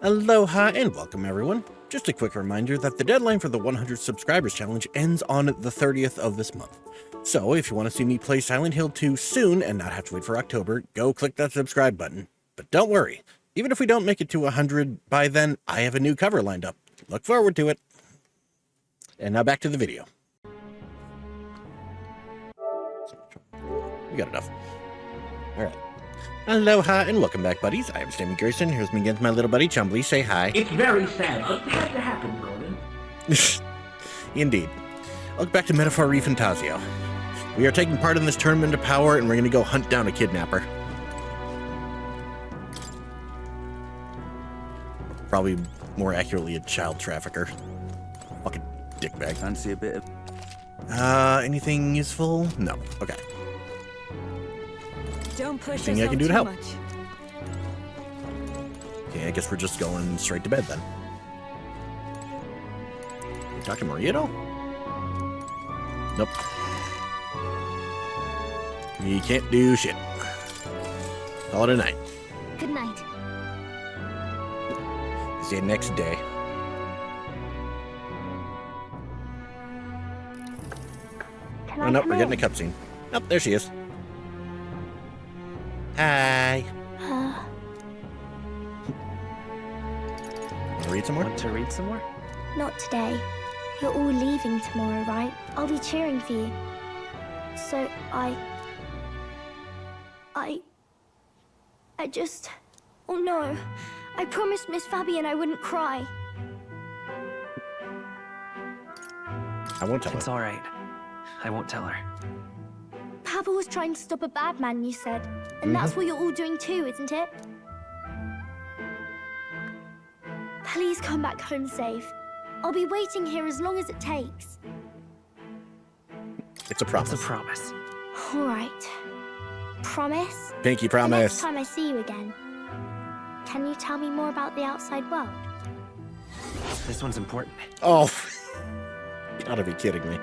Aloha and welcome everyone. Just a quick reminder that the deadline for the 100 subscribers challenge ends on the 30th of this month. So if you want to see me play Silent Hill 2 soon and not have to wait for October, go click that subscribe button. But don't worry, even if we don't make it to 100 by then, I have a new cover lined up. Look forward to it. And now back to the video. We got enough. Alright. Aloha and welcome back, buddies. I am Sammy Grayson. Here's me again, my little buddy Chumbly. Say hi. It's very sad, but it had to happen, Gordon. Indeed. Welcome back to Metaphor ReFantazio. We are taking part in this tournament of power, and we're going to go hunt down a kidnapper. Probably more accurately a child trafficker. Fucking dickbag. Fancy a bit of... Anything useful? No. Okay. Don't push Anything I can do to yourself help? too Okay, I guess we're just going straight to bed then. Can you talk to Maria at all? Nope. We can't do shit. Call it a night. Good night. See you next day. Can Oh, nope, we're getting a cutscene. Oh, there she is. Hi. Want to read some more? Want to read some more? Not today. You're all leaving tomorrow, right? I'll be cheering for you. So I just... Oh no. I promised Miss Fabian I wouldn't cry. I won't tell It's her. all right. I won't tell her. Papa was trying to stop a bad man, you said. And that's what you're all doing too, isn't it? Please come back home safe. I'll be waiting here as long as it takes. It's a promise. It's a promise. All right. Promise? Pinky The next promise. time I see you again. Can you tell me more about the outside world? This one's important. Oh. You gotta be kidding me.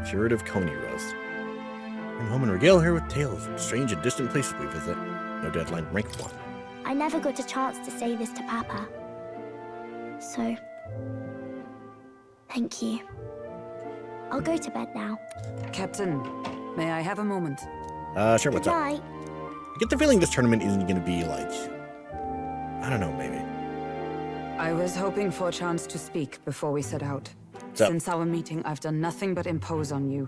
Curative Coney roast. Bring home and regale her with tales of strange and distant places we visit. No deadline. Rank 1. I never got a chance to say this to Papa. So, thank you. I'll go to bed now. Captain, may I have a moment? Sure, what's Good up? night. I get the feeling this tournament isn't gonna be like... I don't know, maybe. I was hoping for a chance to speak before we set out. What's up? Since our meeting, I've done nothing but impose on you.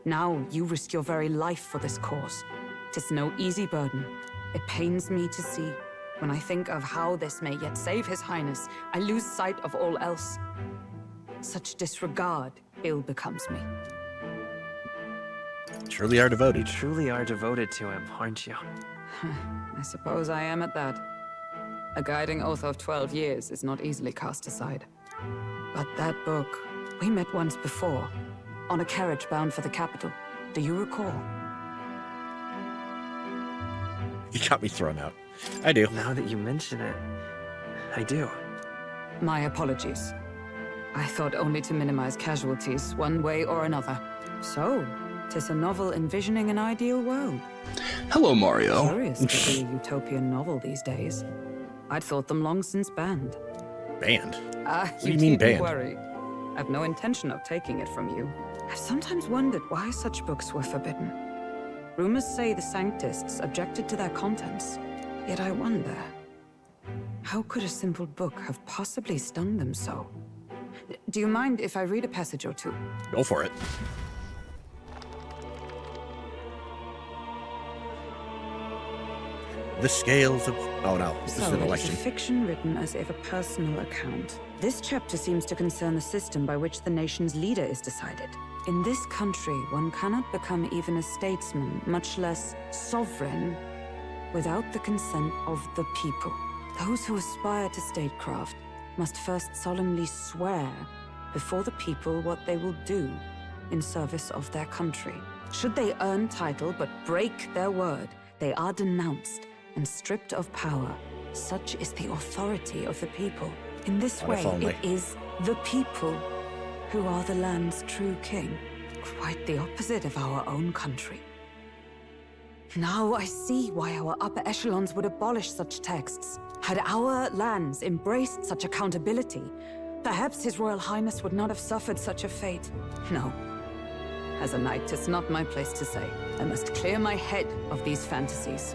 Now, you risk your very life for this cause. 'Tis no easy burden. It pains me to see. When I think of how this may yet save His Highness, I lose sight of all else. Such disregard ill becomes me. Truly are You devoted. truly are devoted to him, aren't you? I suppose I am at that. A guiding oath of 12 years is not easily cast aside. But that book, we met once before, on a carriage bound for the capital. Do you recall? You got me thrown out. I do. Now that you mention it, I do. My apologies. I thought only to minimize casualties, one way or another. So, 'tis a novel envisioning an ideal world. Hello, Mario. Curious to see a utopian novel these days. I'd thought them long since banned. Banned. What do you mean banned? worry. I've no intention of taking it from you. I've sometimes wondered why such books were forbidden. Rumors say the Sanctists objected to their contents. Yet I wonder, how could a simple book have possibly stung them so? Do you mind if I read a passage or two? Go for it. The scales of... Oh no, this is So an it is a election. fiction written as if a personal account. This chapter seems to concern the system by which the nation's leader is decided. In this country, one cannot become even a statesman, much less sovereign, without the consent of the people. Those who aspire to statecraft must first solemnly swear before the people what they will do in service of their country. Should they earn title but break their word, they are denounced and stripped of power. Such is the authority of the people. In this What if way, only? it is the people who are the land's true king. Quite the opposite of our own country. Now I see why our upper echelons would abolish such texts. Had our lands embraced such accountability, perhaps His Royal Highness would not have suffered such a fate. No. As a knight, it's not my place to say. I must clear my head of these fantasies.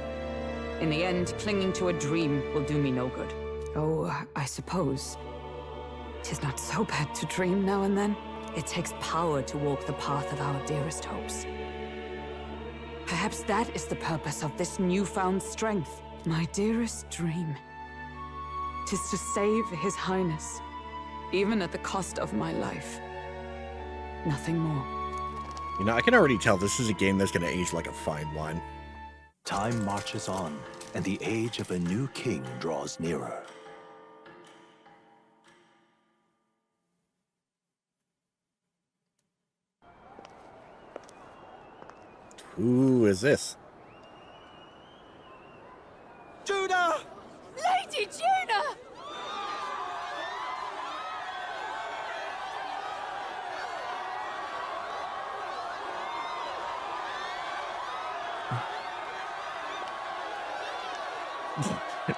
In the end, clinging to a dream will do me no good. Oh, I suppose 'tis not so bad to dream now and then. It takes power to walk the path of our dearest hopes. Perhaps that is the purpose of this newfound strength. My dearest dream. 'Tis to save His Highness, even at the cost of my life. Nothing more. You know, I can already tell this is a game that's going to age like a fine wine. Time marches on, and the age of a new king draws nearer. Who is this? Judah! Lady Judah!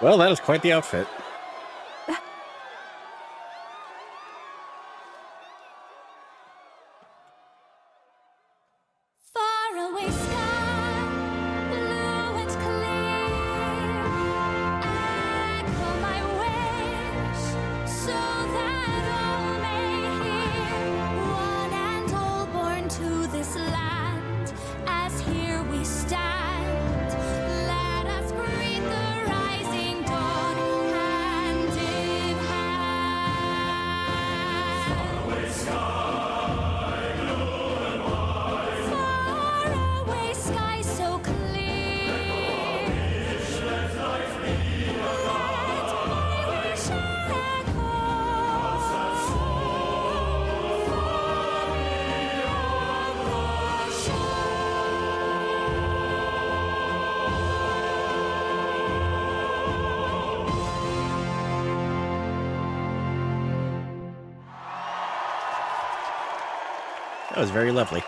Well, that is quite the outfit. Faraway sky, blue and clear. Echo my wish, so that all may hear. One and all born to this land, as here we stand. Let us greet the rising dawn, hand in hand. Faraway sky so clear. Let my wish echo. That was very lovely.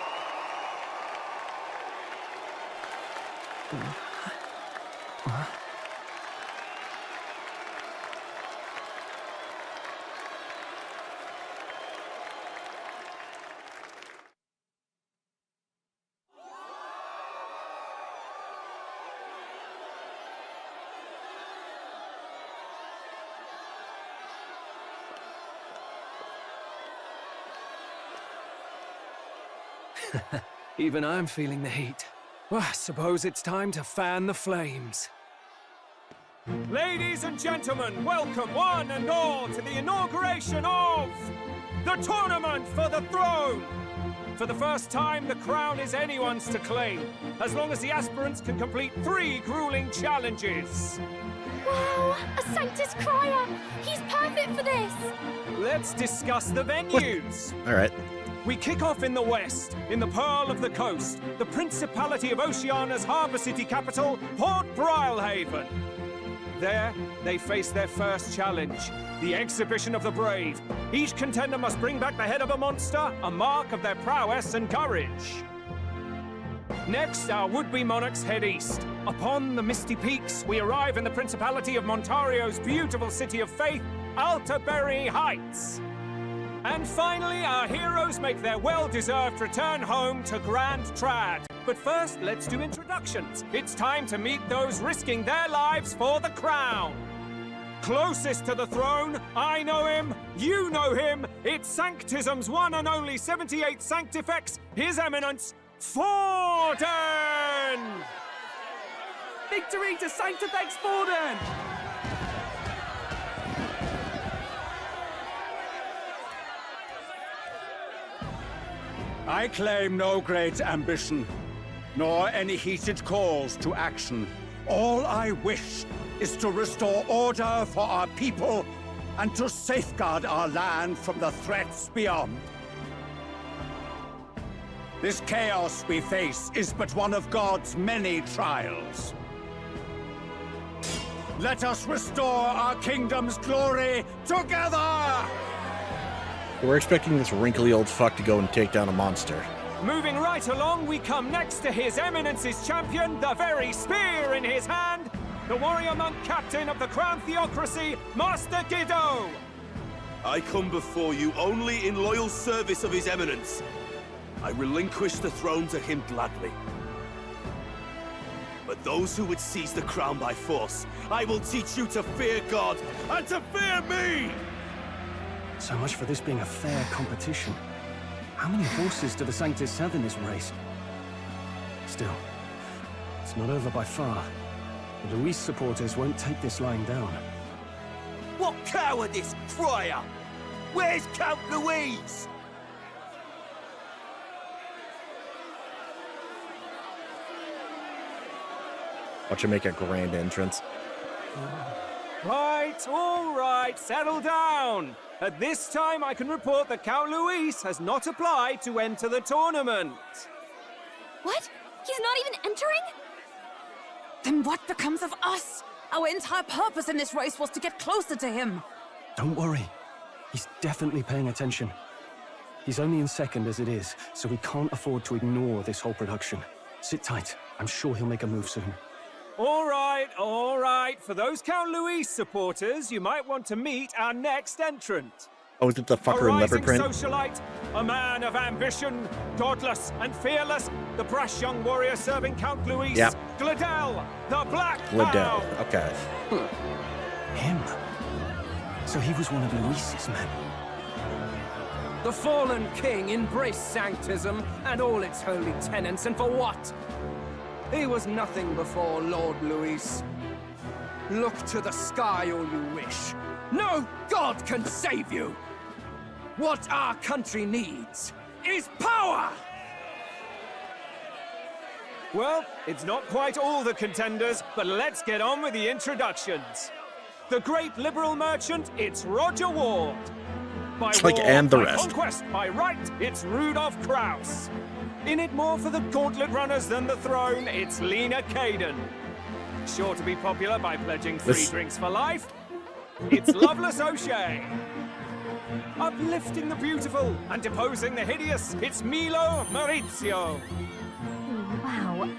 Even I'm feeling the heat. Well, I suppose it's time to fan the flames. Ladies and gentlemen, welcome one and all to the inauguration of the Tournament for the Throne! For the first time, the crown is anyone's to claim, as long as the aspirants can complete 3 grueling challenges. Wow, a Sanctus Crier! He's perfect for this! Let's discuss the venues. All right. We kick off in the west, in the Pearl of the Coast, the Principality of Oceania's harbour city capital, Port Brilehaven. There, they face their first challenge, the Exhibition of the Brave. Each contender must bring back the head of a monster, a mark of their prowess and courage. Next, our would-be monarchs head east. Upon the misty peaks, we arrive in the Principality of Montario's beautiful city of faith, Altaberry Heights. And finally, our heroes make their well-deserved return home to Grand Trad. But first, let's do introductions. It's time to meet those risking their lives for the crown. Closest to the throne, I know him, you know him. It's Sanctism's one and only 78th Sanctifex, His Eminence, Forden! Victory to Sanctifex Forden! I claim no great ambition, nor any heated calls to action. All I wish is to restore order for our people and to safeguard our land from the threats beyond. This chaos we face is but one of God's many trials. Let us restore our kingdom's glory together! We're expecting this wrinkly old fuck to go and take down a monster. Moving right along, we come next to His Eminence's champion, the very spear in his hand, the warrior monk captain of the Crown Theocracy, Master Guido! I come before you only in loyal service of His Eminence. I relinquish the throne to him gladly. But those who would seize the crown by force, I will teach you to fear God and to fear me! So much for this being a fair competition. How many horses do the Sanctus have in this race? Still, it's not over by far. The Luis supporters won't take this lying down. What cowardice, Friar! Where's Count Louise? Watch him make a grand entrance. Right, all right, settle down. At this time, I can report that Count Luis has not applied to enter the tournament. What? He's not even entering? Then what becomes of us? Our entire purpose in this race was to get closer to him. Don't worry. He's definitely paying attention. He's only in second as it is, so we can't afford to ignore this whole production. Sit tight. I'm sure he'll make a move soon. All right, all right. For those Count Luis supporters, you might want to meet our next entrant. Oh, is it the fucker in leopard print? A rising socialite, a man of ambition, godless and fearless, the brash young warrior serving Count Luis. Yep. Gladel, the Black Gladel, Hound. okay. Him? So he was one of Luis's men. The fallen king embraced sanctism and all its holy tenets, and for what? He was nothing before Lord Luis. Look to the sky all you wish. No god can save you! What our country needs is power! Well, it's not quite all the contenders, but let's get on with the introductions. The great liberal merchant, it's Roger Ward. By It's like, war, and the by rest. conquest, by right, it's Rudolph Kraus. In it more for the gauntlet runners than the throne, it's Lena Caden. Sure to be popular by pledging free drinks for life, it's Loveless O'Shea. Uplifting the beautiful and deposing the hideous, it's Milo Maurizio. Wow.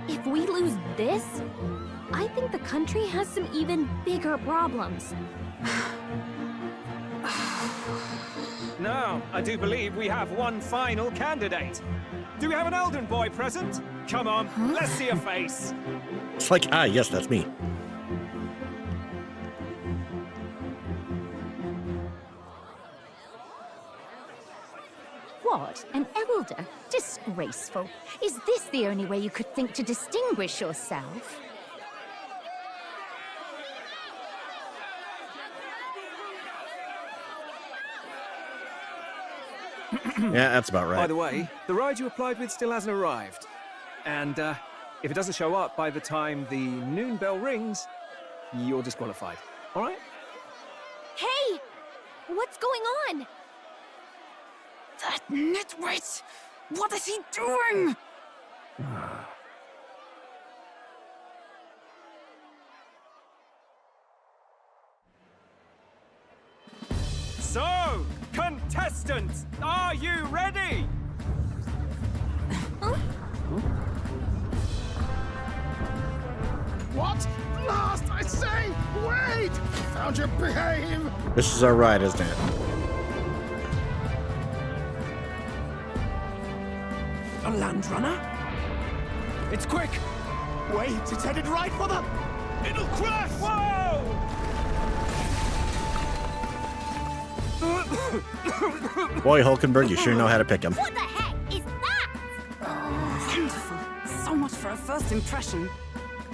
If we lose this, I think the country has some even bigger problems. Now, I do believe we have one final candidate. Do we have an Elden boy present? Come on, let's see a face. It's like, yes, that's me. What? An elder? Disgraceful. Is this the only way you could think to distinguish yourself? Yeah, that's about right. By the way, the ride you applied with still hasn't arrived. And if it doesn't show up by the time the noon bell rings, you're disqualified. All right? Hey! What's going on? That nitwit! What is he doing? So, contestants, are you ready? What? Last, I say! Wait! Found your behave! This is our ride, isn't it? A land runner? It's quick! Wait, it's headed right for the... It'll crash! Whoa! Boy, Hulkenberg, you sure know how to pick him. What the heck is that? Wonderful. So much for a first impression.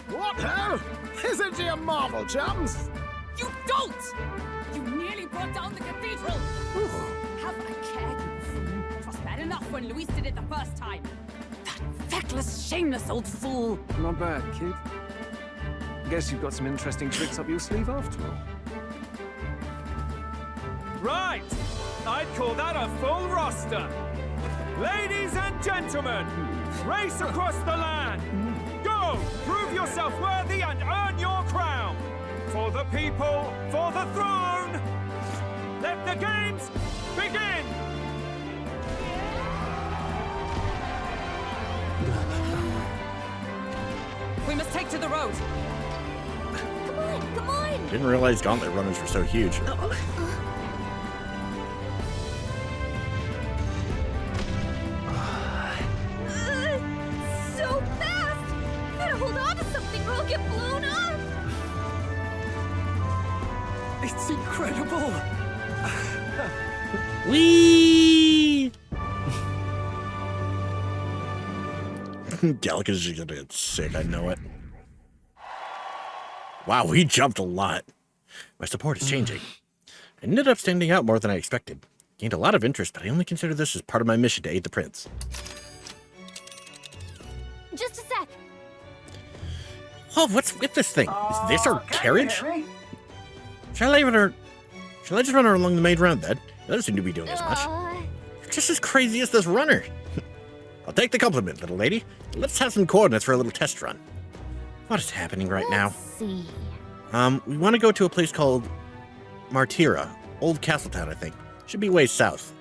What hell? Isn't she a marvel, chums? You don't! You nearly brought down the cathedral! Have a care, you fool. It was bad enough when Luis did it the first time. That feckless, shameless old fool! Not bad, kid. Guess you've got some interesting tricks up your sleeve after all. Right! I'd call that a full roster. Ladies and gentlemen, race across the land. Go! Prove yourself worthy and earn your crown. For the people, for the throne. Let the games begin! Let's take to the road. Come on, come on! Didn't realize Gauntlet runners were so huge. So fast! Gotta hold on to something or I'll get blown up! It's incredible! Whee! Gallica's just gonna get sick, I know it. Wow, we jumped a lot. My support is changing. I ended up standing out more than I expected. Gained a lot of interest, but I only consider this as part of my mission to aid the prince. Just a sec. Oh, what's with this thing? Is this our carriage? Shall I just run her along the main road then? It doesn't seem to be doing as much. You're just as crazy as this runner. I'll take the compliment, little lady. Let's have some coordinates for a little test run. What is happening right now? See. We want to go to a place called Martira. Old Castletown, I think. Should be way south.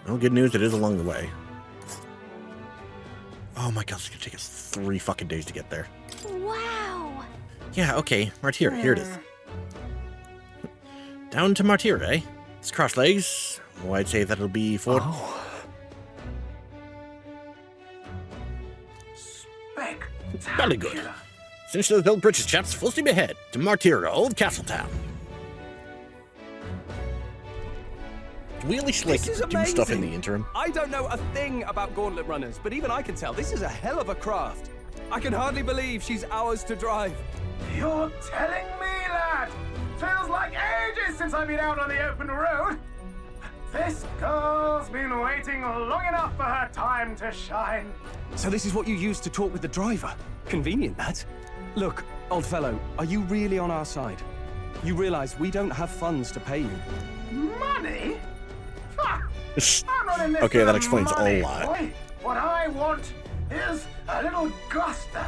Well, good news, it is along the way. Oh my god, it's gonna take us 3 fucking days to get there. Wow. Yeah, okay, Martira, here it is. Down to Martira, eh? Let's cross legs. Oh, I'd say that'll be 4... Oh. Very good. Since those old bridges, chaps, full steam ahead to Martira, Old Castletown. We at least like This is do amazing. stuff in the interim. I don't know a thing about Gauntlet runners, but even I can tell this is a hell of a craft. I can hardly believe she's ours to drive. You're telling me, lad? Feels like ages since I've been out on the open road. This girl's been waiting long enough for her time to shine. So this is what you use to talk with the driver. Convenient, that. Look, old fellow, are you really on our side? You realize we don't have funds to pay you. Money? Ha! I'm not in this Okay, for that the explains a money, lot. boy. What I want is a little gusto.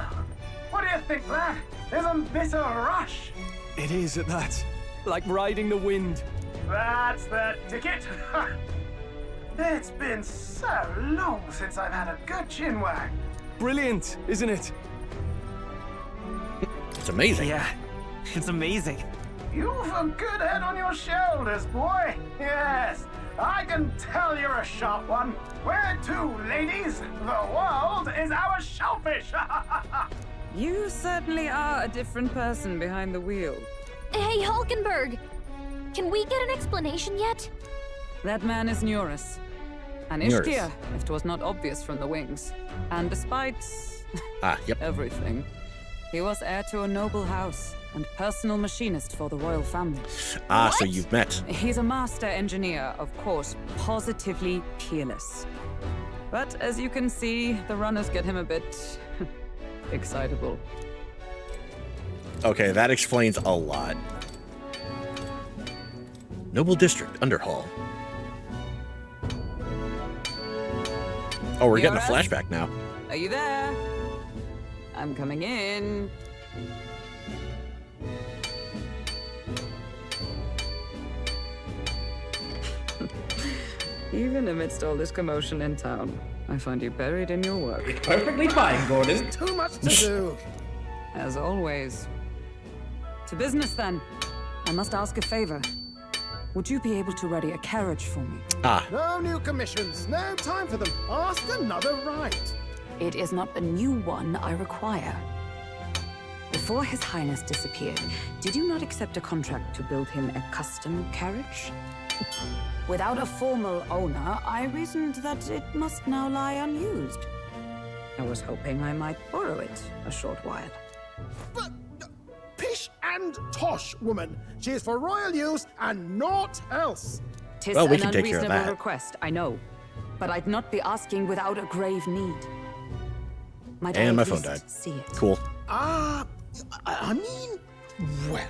What do you think, lad? Isn't this a rush? It is at that. Like riding the wind. That's the ticket. It's been so long since I've had a good chinwag. Brilliant, isn't it? It's amazing. Yeah, it's amazing. You've a good head on your shoulders, boy. Yes, I can tell you're a sharp one. Where to, ladies? The world is our shellfish. You certainly are a different person behind the wheel. Hey, Hulkenberg! Can we get an explanation yet? That man is Nuris. An Nuris. Ishkia, if it was not obvious from the wings. And despite Yep. everything, he was heir to a noble house and personal machinist for the royal family. So you've met. He's a master engineer, of course, positively peerless. But as you can see, the runners get him a bit excitable. Okay, that explains a lot. Noble District, Underhall. Oh, we're getting a Nuris? flashback now. Are you there? I'm coming in. Even amidst all this commotion in town, I find you buried in your work. Perfectly fine, Gordon. Too much to do. As always. To business then. I must ask a favor. Would you be able to ready a carriage for me? No new commissions. No time for them. Ask another right. It is not a new one I require. Before His Highness disappeared, did you not accept a contract to build him a custom carriage? Without a formal owner, I reasoned that it must now lie unused. I was hoping I might borrow it a short while. But pish and tosh, woman. She is for royal use and naught else. Tis Well, we an can take care of unreasonable that. request, I know. But I'd not be asking without a grave need. Might I And at my phone least died. see it? Cool. I mean, well,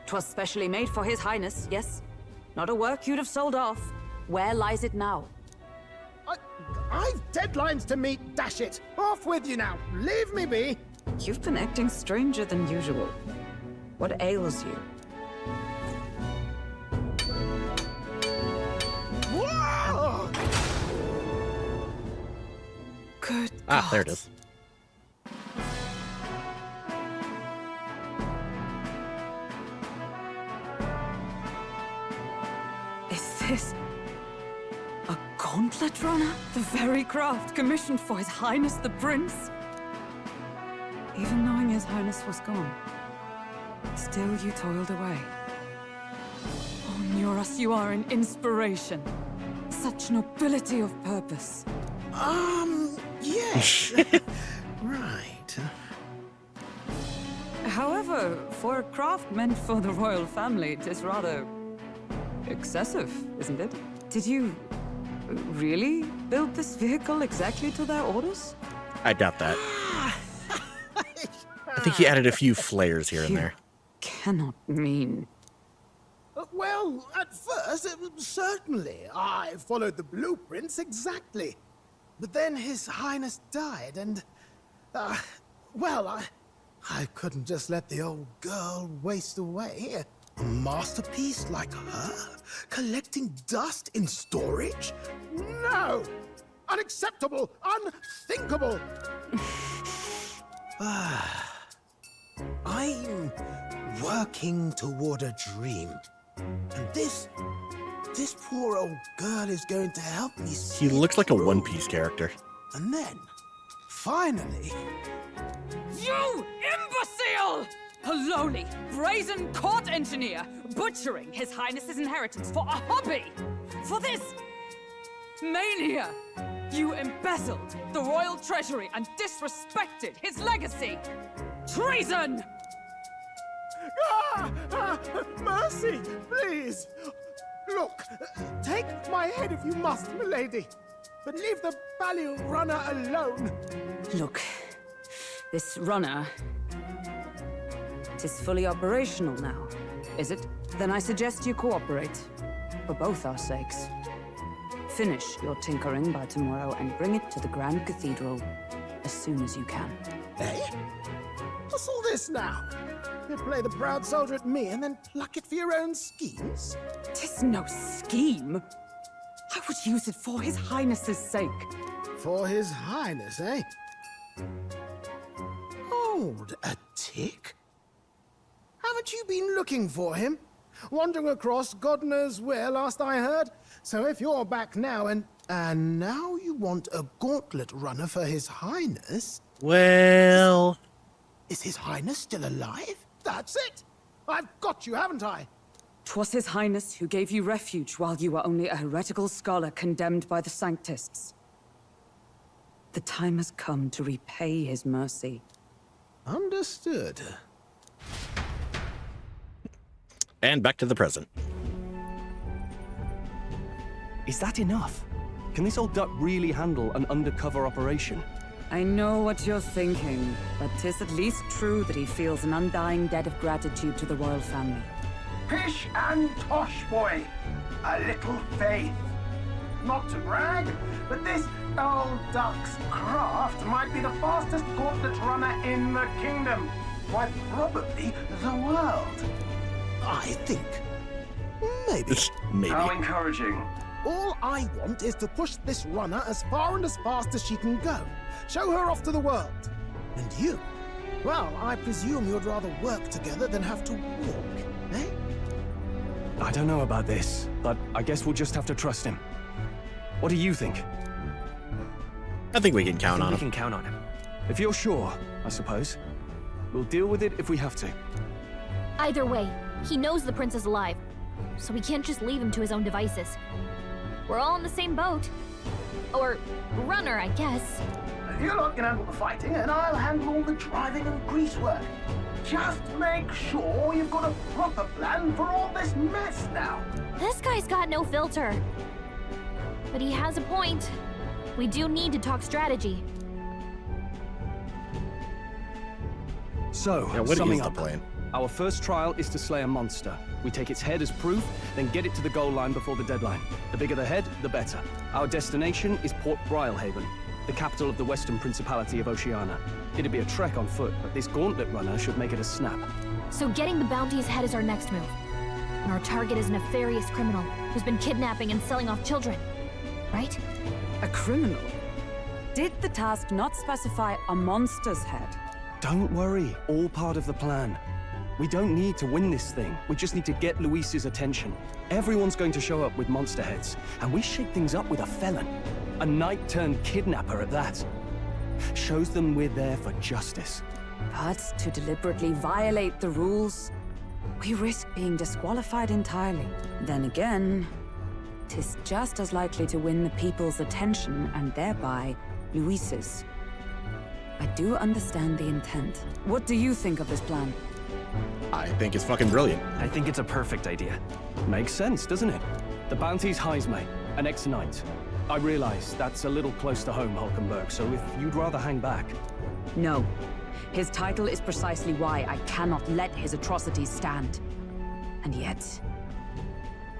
'Twas specially made for His Highness, yes? Not a work you'd have sold off. Where lies it now? I've deadlines to meet, dash it. Off with you now. Leave me be. You've been acting stranger than usual. What ails you? Whoa! Ah, there it is. Is this a Gauntlet runner? The very craft commissioned for His Highness the Prince? Even knowing His Highness was gone, still you toiled away. Oh, Nuras, you are an inspiration. Such nobility of purpose. Yes. Right. However, for a craft meant for the royal family, it is rather excessive, isn't it? Did you really build this vehicle exactly to their orders? I doubt that. I think he added a few flares here and there. Cannot mean. Well, at first, certainly. I followed the blueprints exactly. But then His Highness died, and... well, I couldn't just let the old girl waste away. A masterpiece like her? Collecting dust in storage? No! Unacceptable! Unthinkable! I'm working toward a dream. And this poor old girl is going to help me see He looks like a through. One Piece character. And then, finally... You imbecile! A lowly, brazen court engineer, butchering His Highness's inheritance for a hobby! For this mania! You embezzled the royal treasury and disrespected his legacy! Treason! Mercy, please! Look, take my head if you must, milady. But leave the value runner alone. Look, this runner... It is fully operational now, is it? Then I suggest you cooperate, for both our sakes. Finish your tinkering by tomorrow and bring it to the Grand Cathedral as soon as you can. Eh? What's all this now? You play the proud soldier at me and then pluck it for your own schemes? 'Tis no scheme. I would use it for His Highness's sake. For His Highness, eh? Hold a tick. Haven't you been looking for him? Wandering across God knows where last I heard? So if you're back now and now you want a gauntlet runner for His Highness... Well... Is His Highness still alive? That's it! I've got you, haven't I? 'Twas His Highness who gave you refuge while you were only a heretical scholar condemned by the Sanctists. The time has come to repay His mercy. Understood. And back to the present. Is that enough? Can this old duck really handle an undercover operation? I know what you're thinking, but 'tis at least true that he feels an undying debt of gratitude to the royal family. Pish and tosh, boy. A little faith. Not to brag, but this old duck's craft might be the fastest gauntlet runner in the kingdom. Why, probably the world. I think. Maybe. Maybe. How encouraging. All I want is to push this runner as far and as fast as she can go. Show her off to the world. And you? Well, I presume you'd rather work together than have to walk, eh? I don't know about this, but I guess we'll just have to trust him. What do you think? I think we can count on We him. can count on him. If you're sure, I suppose. We'll deal with it if we have to. Either way, he knows the prince is alive, so we can't just leave him to his own devices. We're all in the same boat. Or runner, I guess. You lot can handle the fighting, and I'll handle all the driving and grease work. Just make sure you've got a proper plan for all this mess now. This guy's got no filter. But he has a point. We do need to talk strategy. So, Yeah, what summing is the up, plan? Our first trial is to slay a monster. We take its head as proof, then get it to the goal line before the deadline. The bigger the head, the better. Our destination is Port Brylehaven, the capital of the Western Principality of Oceania. It'd be a trek on foot, but this gauntlet runner should make it a snap. So getting the bounty's head is our next move. And our target is a nefarious criminal who's been kidnapping and selling off children. Right? A criminal? Did the task not specify a monster's head? Don't worry, all part of the plan. We don't need to win this thing. We just need to get Luis's attention. Everyone's going to show up with monster heads, and we shake things up with a felon. A knight-turned-kidnapper at that. Shows them we're there for justice. But to deliberately violate the rules, we risk being disqualified entirely. Then again, 'tis just as likely to win the people's attention and thereby Luis's. I do understand the intent. What do you think of this plan? I think it's fucking brilliant. I think it's a perfect idea. Makes sense, doesn't it? The bounty's Heisme, an ex-knight. I realize that's a little close to home, Hulkenberg, so if you'd rather hang back... No. His title is precisely why I cannot let his atrocities stand. And yet...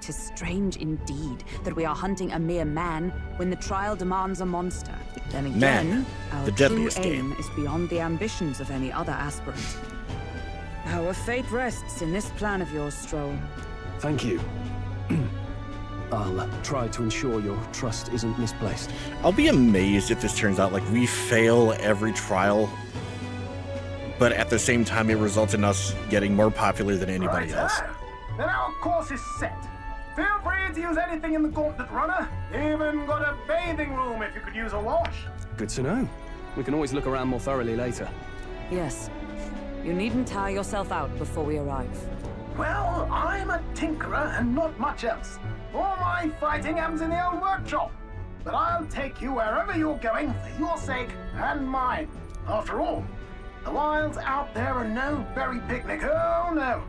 'tis strange indeed that we are hunting a mere man when the trial demands a monster. Then again, Man, our the true deadliest aim game. is beyond the ambitions of any other aspirant. Our fate rests in this plan of yours, Stroll. Thank you. I'll try to ensure your trust isn't misplaced. I'll be amazed if this turns out like we fail every trial, but at the same time it results in us getting more popular than anybody else. Then our course is set. Feel free to use anything in the Gauntlet runner. Even got a bathing room if you could use a wash. Good to know. We can always look around more thoroughly later. Yes. You needn't tire yourself out before we arrive. Well, I'm a tinkerer and not much else. All my fighting happens in the old workshop. But I'll take you wherever you're going for your sake and mine. After all, the wilds out there are no berry picnic. Oh no.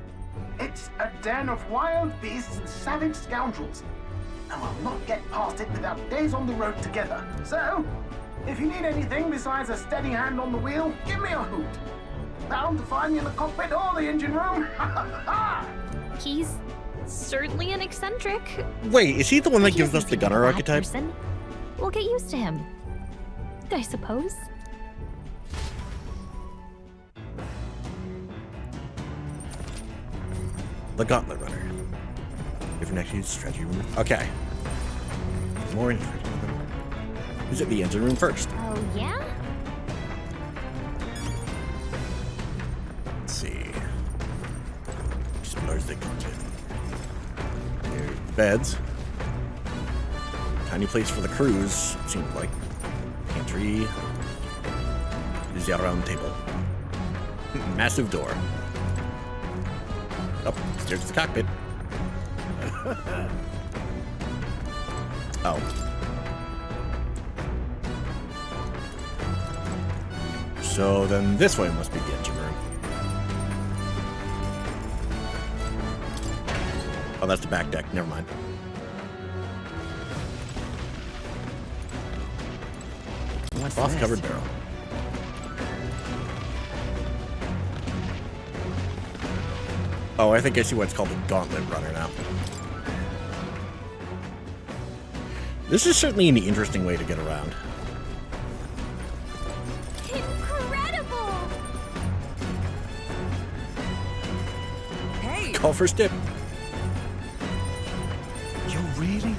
It's a den of wild beasts and savage scoundrels. And we'll not get past it without days on the road together. So, if you need anything besides a steady hand on the wheel, give me a hoot. Bound to find me in the cockpit or the engine room. He's certainly an eccentric. Wait, is he the one that gives us the He doesn't gunner seem a bad archetype? person. We'll get used to him, I suppose. The Gauntlet runner. Different activities, strategy room. Okay. More in. Visit the engine room first. Oh, yeah? Let's see. Explores the kitchen. There's beds. Tiny place for the crews, it seems like. Pantry. Is the round table. Massive door. Up, stairs to the cockpit. Oh. So then this way must be the engine room. Oh, that's the back deck. Never mind. What's Cloth this? covered barrel. Oh, I think I see why it's called the Gauntlet runner now. This is certainly an interesting way to get around. Incredible! Hey! Call for stip. You really?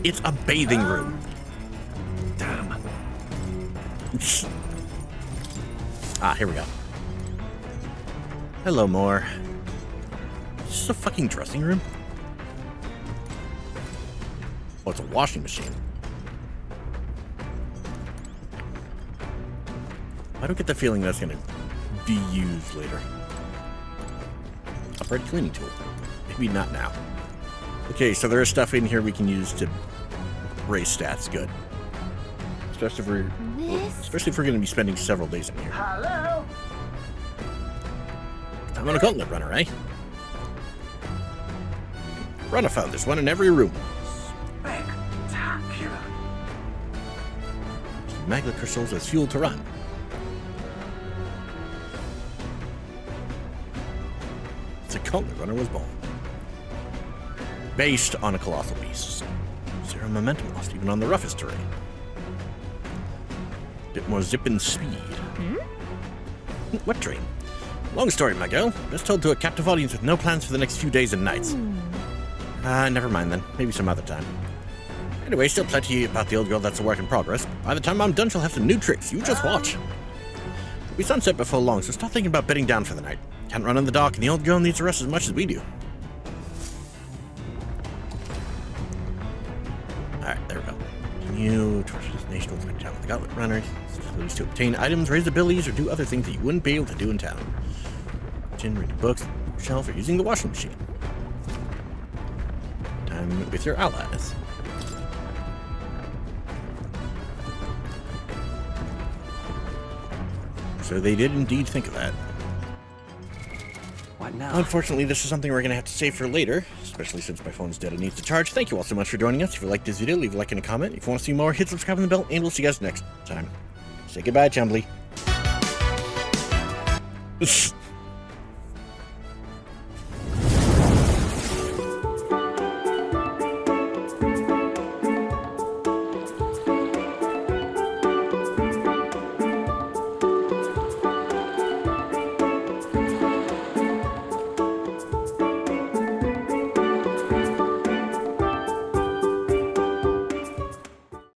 It's a bathing room. Damn. Ah, here we go. Hello, Moore. Is this a fucking dressing room? Oh, it's a washing machine. I don't get the feeling that's gonna be used later. Upright cleaning tool. Maybe not now. Okay, so there is stuff in here we can use to raise stats. Good. Especially if we're gonna be spending several days in here. Hello? I'm on a Gauntlet runner, eh? Runner found this one in every room. Spectacular. Magma crystals as fuel to run. The Gauntlet runner was born. Based on a colossal beast. Zero momentum lost even on the roughest terrain. Bit more zip and speed. What train? Long story, my girl. Just told to a captive audience with no plans for the next few days and nights. Never mind then. Maybe some other time. Anyway, still plenty about the old girl that's a work in progress. By the time I'm done, she'll have some new tricks. You just watch. We sunset before long, so stop thinking about bedding down for the night. Can't run on the dock, and the old girl needs a rest as much as we do. Alright, there we go. Continue towards destination, we'll find town with the Gauntlet runners. Abilities to obtain items, raise abilities, or do other things that you wouldn't be able to do in town. Reading books, shelf, or using the washing machine. Time with your allies. So they did indeed think of that. What now? Unfortunately, this is something we're going to have to save for later, especially since my phone's dead and needs to charge. Thank you all so much for joining us. If you liked this video, leave a like and a comment. If you want to see more, hit subscribe and the bell, and we'll see you guys next time. Say goodbye, Chumbly.